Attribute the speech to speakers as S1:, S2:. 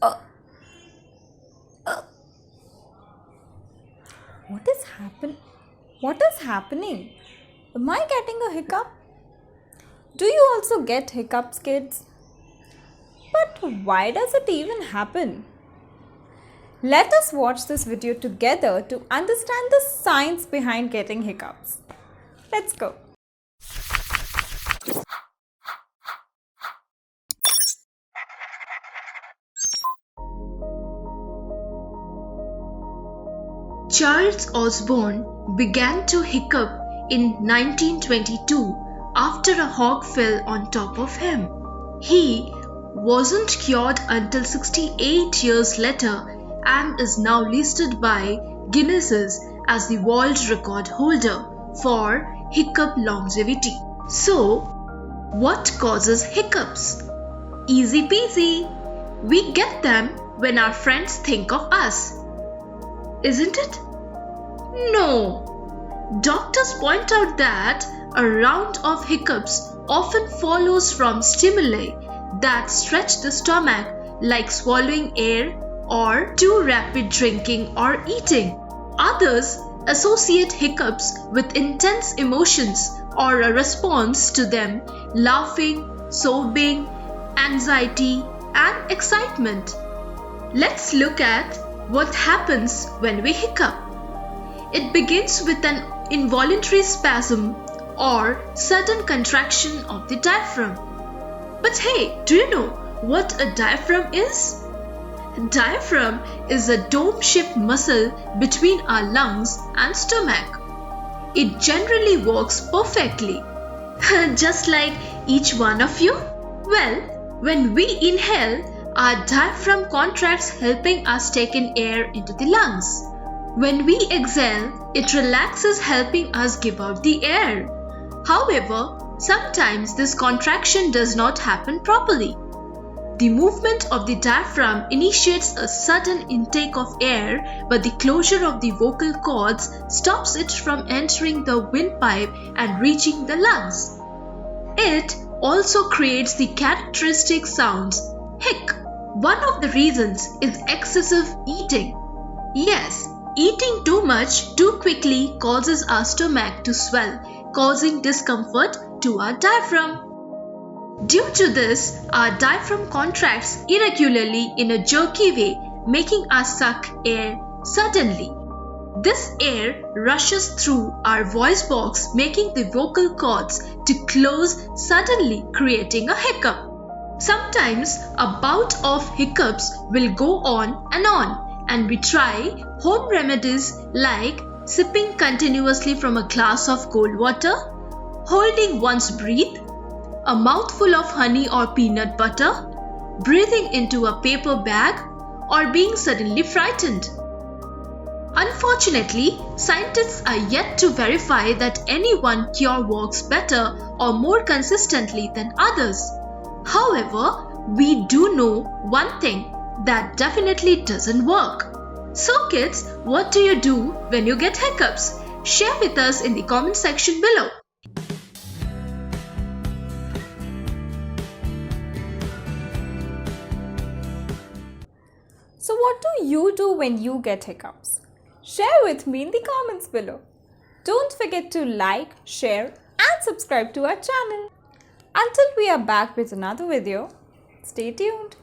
S1: Uh, uh, what is happen? What is happening? Am I getting a hiccup? Do you also get hiccups, kids? But why does it even happen? Let us watch this video together to understand the science behind getting hiccups. Let's go.
S2: Charles Osborne began to hiccup in 1922 after a hawk fell on top of him. He wasn't cured until 68 years later and is now listed by Guinness as the world record holder for hiccup longevity. So, what causes hiccups? Easy peasy. We get them when our friends think of us. Isn't it? No. Doctors point out that a round of hiccups often follows from stimuli that stretch the stomach, like swallowing air or too rapid drinking or eating. Others associate hiccups with intense emotions or a response to them, laughing, sobbing, anxiety, and excitement. Let's look at what happens when we hiccup. It begins with an involuntary spasm or sudden contraction of the diaphragm. But hey, do you know what a diaphragm is? Diaphragm is a dome-shaped muscle between our lungs and stomach. It generally works perfectly, just like each one of you. Well, when we inhale, our diaphragm contracts, helping us take in air into the lungs. When we exhale, it relaxes, helping us give out the air. However, sometimes this contraction does not happen properly. The movement of the diaphragm initiates a sudden intake of air, but the closure of the vocal cords stops it from entering the windpipe and reaching the lungs. It also creates the characteristic sounds hic. One of the reasons is excessive eating. Yes, eating too much too quickly causes our stomach to swell, causing discomfort to our diaphragm. Due to this, our diaphragm contracts irregularly in a jerky way, making us suck air suddenly. This air rushes through our voice box, making the vocal cords to close suddenly, creating a hiccup. Sometimes a bout of hiccups will go on, and we try home remedies like sipping continuously from a glass of cold water, holding one's breath, a mouthful of honey or peanut butter, breathing into a paper bag, or being suddenly frightened. Unfortunately, scientists are yet to verify that any one cure works better or more consistently than others. However, we do know one thing that definitely doesn't work. So kids, what do you do when you get hiccups? Share with us in the comment section below.
S1: So, what do you do when you get hiccups? Share with me in the comments below. Don't forget to like, share, and subscribe to our channel. Until we are back with another video, stay tuned.